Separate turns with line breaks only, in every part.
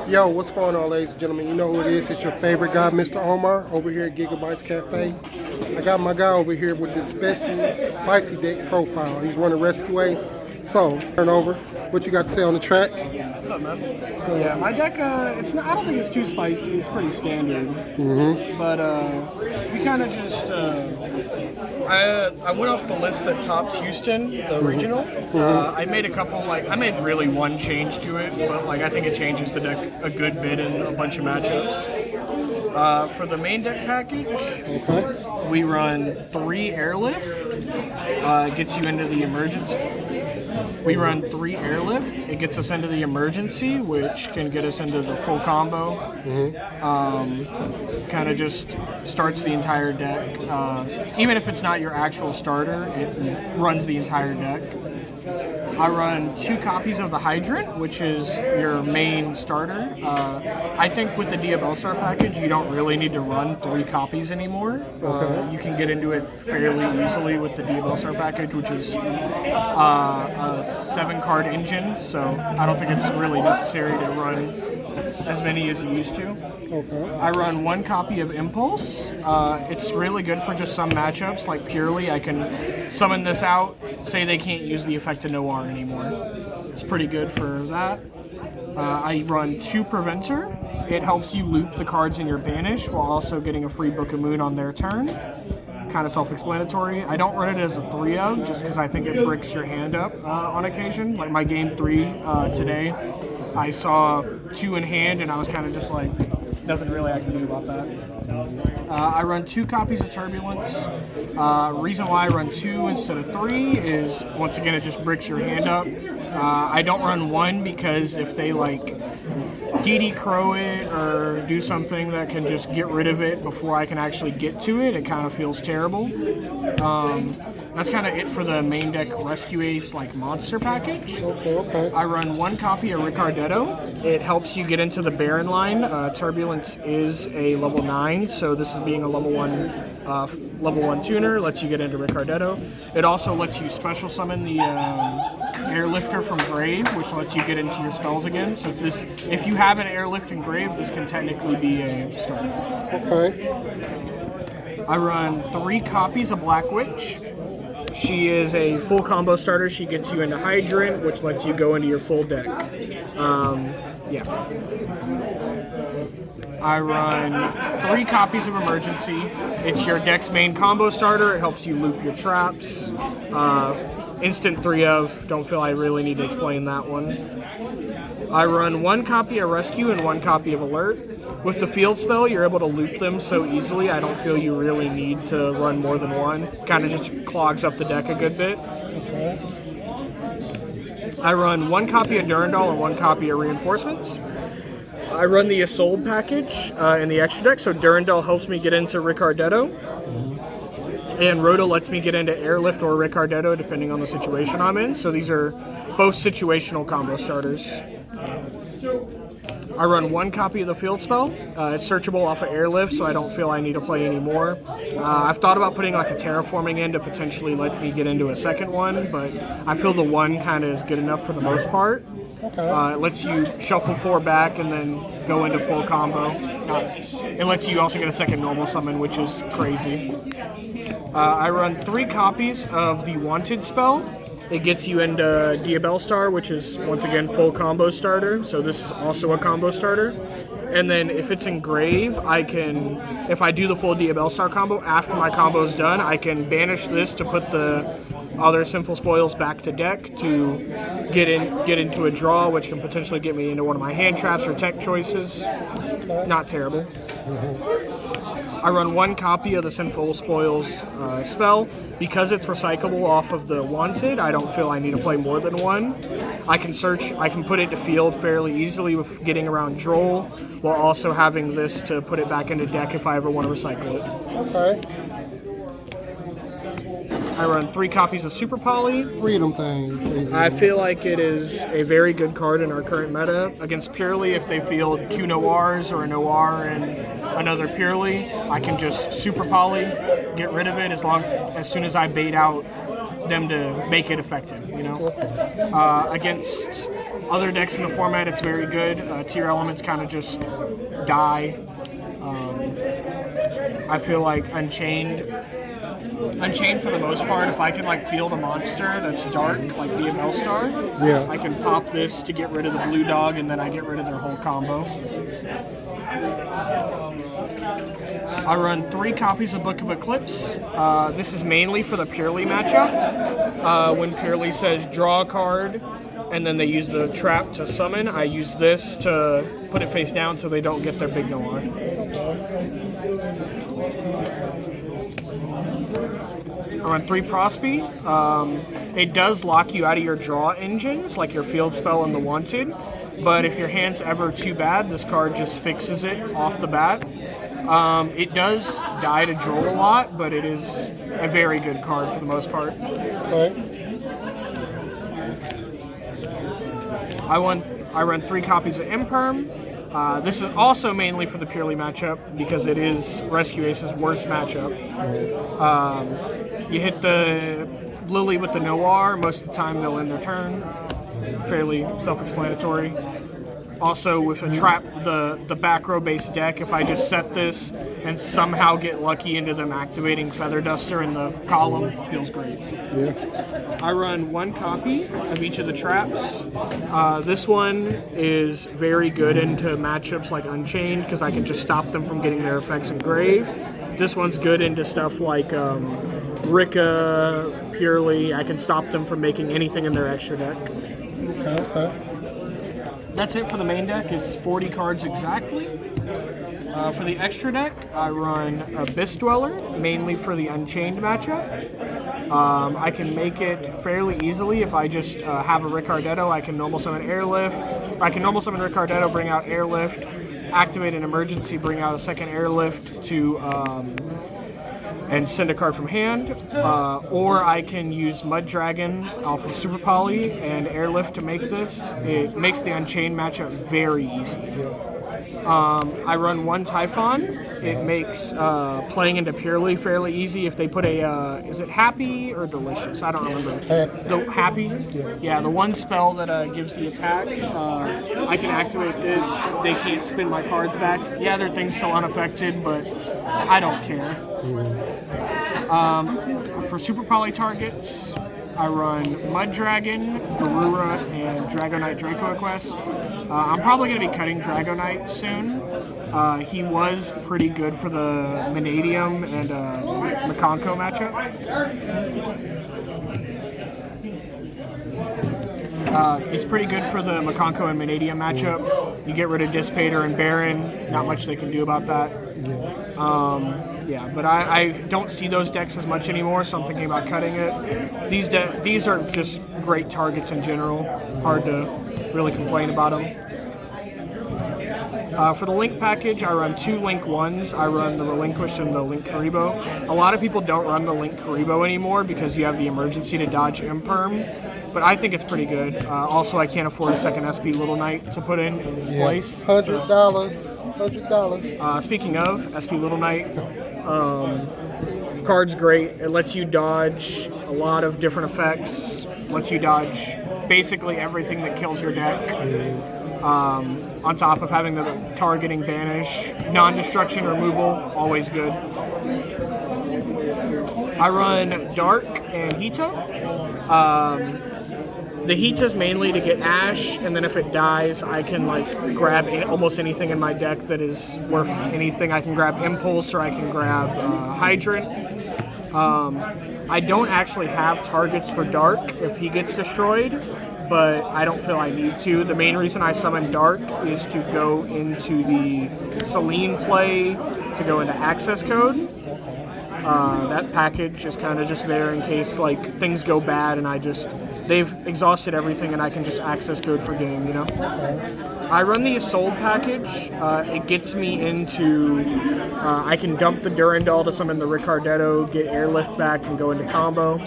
Yo, what's going on, ladies and gentlemen? You know who it is. It's your favorite guy, Mr. Omar, over here at Gigabytes Cafe. I got my guy over here with this special spicy deck profile. He's running Rescue Ace. So, turn over. What you got to say on the track?
What's up, man? So, yeah, my deck, it's not, I don't think it's too spicy. It's pretty standard. But we kind of just, I went off the list that topped Houston, the regional. I made a couple, I made really one change to it, but I think it changes the deck a good bit in a bunch of matchups. For the main deck package, we run 3 airlift. It gets you into the emergency. We run 3 airlift. It gets us into the emergency, which can get us into the full combo. Kind of just starts the entire deck. Even if it's not your actual starter, it runs the entire deck. I run 2 copies of the Hydrant, which is your main starter. I think with the Diabell Star package, you don't really need to run 3 copies anymore. You can get into it fairly easily with the Diabell Star package, which is a 7-card engine, so I don't think it's really necessary to run as many as you used to. I run 1 copy of Impulse. It's really good for just some matchups, like Purely. I can summon this out, say they can't use the effect of Noir anymore. It's pretty good for that. I run 2 Preventer. It helps you loop the cards in your Banish while also getting a free Book of Moon on their turn. Kind of self-explanatory. I don't run it as a 3-of just because I think it bricks your hand up on occasion. Like my game 3 today, I saw 2 in hand and I was kind of just like, nothing really I can do about that. I run 2 copies of Turbulence. Reason why I run 2 instead of 3 is, once again, it just bricks your hand up. I don't run 1 because if they DD Crow it or do something that can just get rid of it before I can actually get to it, it kind of feels terrible. That's kind of it for the main deck Rescue Ace monster package. I run 1 copy of Ricardetto. It helps you get into the Baron line. Turbulence is a level 9, so this is being a level 1 tuner, lets you get into Ricardetto. It also lets you special summon the Airlifter from Grave, which lets you get into your spells again. So if you have an Airlift in Grave, this can technically be a starter. I run 3 copies of Black Witch. She is a full combo starter. She gets you into Hydrant, which lets you go into your full deck. I run 3 copies of Emergency. It's your deck's main combo starter. It helps you loop your traps. Instant 3-of. Don't feel I really need to explain that one. I run 1 copy of Rescue and 1 copy of Alert. With the field spell, you're able to loop them so easily. I don't feel you really need to run more than 1. Kind of just clogs up the deck a good bit. I run 1 copy of Durandal and 1 copy of Reinforcements. I run the Isolde package in the extra deck, so Durandal helps me get into Ricardetto. And Rhoda lets me get into Airlift or Ricardetto, depending on the situation I'm in. So these are both situational combo starters. I run 1 copy of the field spell. It's searchable off of Airlift, so I don't feel I need to play any more. I've thought about putting a terraforming in to potentially let me get into a second one, but I feel the 1 kind of is good enough for the most part. It lets you shuffle 4 back and then go into full combo. It lets you also get a second normal summon, which is crazy. I run 3 copies of the Wanted spell. It gets you into Diabell Star, which is, once again, full combo starter. So this is also a combo starter. And then if it's in Grave, if I do the full Diabell Star combo, after my combo is done, I can banish this to put the other Sinful Spoils back to deck to get into a draw, which can potentially get me into one of my hand traps or tech choices. Not terrible. I run 1 copy of the Sinful Spoils spell. Because it's recyclable off of the Wanted, I don't feel I need to play more than 1. I can put it to field fairly easily with getting around Droll, while also having this to put it back into deck if I ever want to recycle it. I run 3 copies of Super Poly.
Read them things.
I feel like it is a very good card in our current meta. Against Purely, if they field 2 Noirs or a Noir and another Purely, I can just Super Poly, get rid of it as soon as I bait out them to make it effective, you know? Against other decks in the format, it's very good. Tier elements kind of just die. I feel like Unchained for the most part, if I can like field a monster that's dark, like the Bellstar,
Yeah.
I can pop this to get rid of the blue dog, and then I get rid of their whole combo. I run 3 copies of Book of Eclipse. This is mainly for the Purely matchup. When Purely says draw a card, and then they use the trap to summon, I use this to put it face down so they don't get their big Noir. I run 3 Prosby. It does lock you out of your draw engines, like your field spell and the Wanted, but if your hand's ever too bad, this card just fixes it off the bat. It does die to draw a lot, but it is a very good card for the most part.
Okay.
I run 3 copies of Imperm. This is also mainly for the Purely matchup because it is Rescue Ace's worst matchup. You hit the Lily with the Noir, most of the time they'll end their turn. Fairly self-explanatory. Also, with a trap, the back row based deck, if I just set this and somehow get lucky into them activating Feather Duster in the column, feels great.
Yeah.
I run 1 copy of each of the traps. This one is very good into matchups like Unchained because I can just stop them from getting their effects in grave. This one's good into stuff like Rika, Purely. I can stop them from making anything in their extra deck.
Okay.
That's it for the main deck. It's 40 cards exactly. For the extra deck, I run Abyss Dweller, mainly for the Unchained matchup. I can make it fairly easily if I just have a Ricardetto. I can normal summon Airlift. I can normal summon Ricardetto, bring out Airlift, activate an emergency, bring out a second Airlift to and send a card from hand, or I can use Mud Dragon off of Super Poly and Airlift to make this. It makes the Unchained matchup very easy. I run 1 Typhon. It makes playing into Purely fairly easy if they put a, is it Happy or Delicious? I don't remember. The Happy? Yeah, the one spell that gives the attack. I can activate this. They can't spin my cards back. Yeah, their thing's still unaffected, but I don't care. For Super Poly targets, I run Mud Dragon, Garura, and Dragonite Draco Quest. I'm probably going to be cutting Dragonite soon. He was pretty good for the Vanadium and Makonko matchup. It's pretty good for the Makonko and Vanadium matchup. You get rid of Dissipator and Baron, not much they can do about that. Yeah, but I don't see those decks as much anymore, so I'm thinking about cutting it. These are just great targets in general. Hard to really complain about them. For the Link package, I run 2 Link 1s. I run the Relinquish and the Link Karibo. A lot of people don't run the Link Karibo anymore because you have the emergency to dodge Imperm, but I think it's pretty good. Also, I can't afford a second SP Little Knight to put in his place.
$100.
Speaking of SP Little Knight, card's great. It lets you dodge a lot of different effects. Lets you dodge basically everything that kills your deck. On top of having the targeting banish, non-destruction removal, always good. I run Dark and Hita. The Hita's mainly to get Ash, and then if it dies, I can like grab almost anything in my deck that is worth anything. I can grab Impulse or I can grab Hydrant. I don't actually have targets for Dark if he gets destroyed, but I don't feel I need to. The main reason I summon Dark is to go into the Selene play, to go into Access Code. That package is kind of just there in case like things go bad and they've exhausted everything and I can just Access Code for game, you know? I run the Isolde package. It gets me into, I can dump the Durandal to summon the Ricardetto, get Airlift back, and go into combo.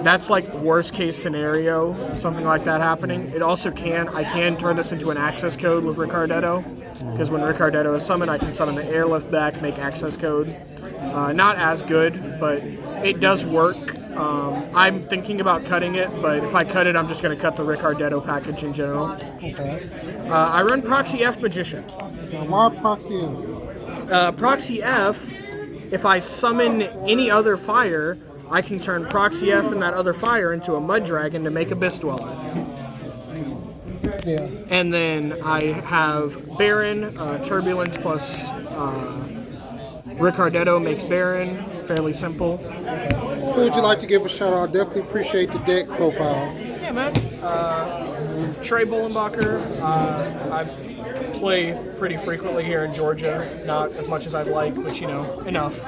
That's like worst case scenario, something like that happening. It also I can turn this into an Access Code with Ricardetto, because when Ricardetto is summoned, I can summon the Airlift back, make Access Code. Not as good, but it does work. I'm thinking about cutting it, but if I cut it, I'm just going to cut the Ricardetto package in general.
Okay.
I run Proxy F Magician.
Now, why Proxy F?
Proxy F, if I summon any other fire, I can turn Proxy F and that other fire into a Mud Dragon to make Abyss Dweller.
Yeah.
And then I have Baron, Turbulence plus Ricardetto makes Baron, fairly simple.
Who would you like to give a shout out? Definitely appreciate the deck profile.
Yeah, man. Trey Bullenbacher, I play pretty frequently here in Georgia. Not as much as I'd like, but enough.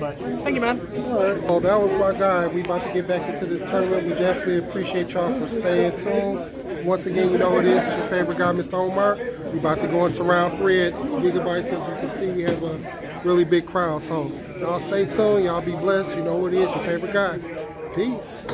But thank you, man.
All right. Well, that was my guy. We about to get back into this tournament. We definitely appreciate y'all for staying tuned. Once again, you know who it is. It's your favorite guy, Mr. Omar. We about to go into round 3 at Gigabytes. As you can see, we have a really big crowd. So y'all stay tuned. Y'all be blessed. You know who it is. Your favorite guy. Peace.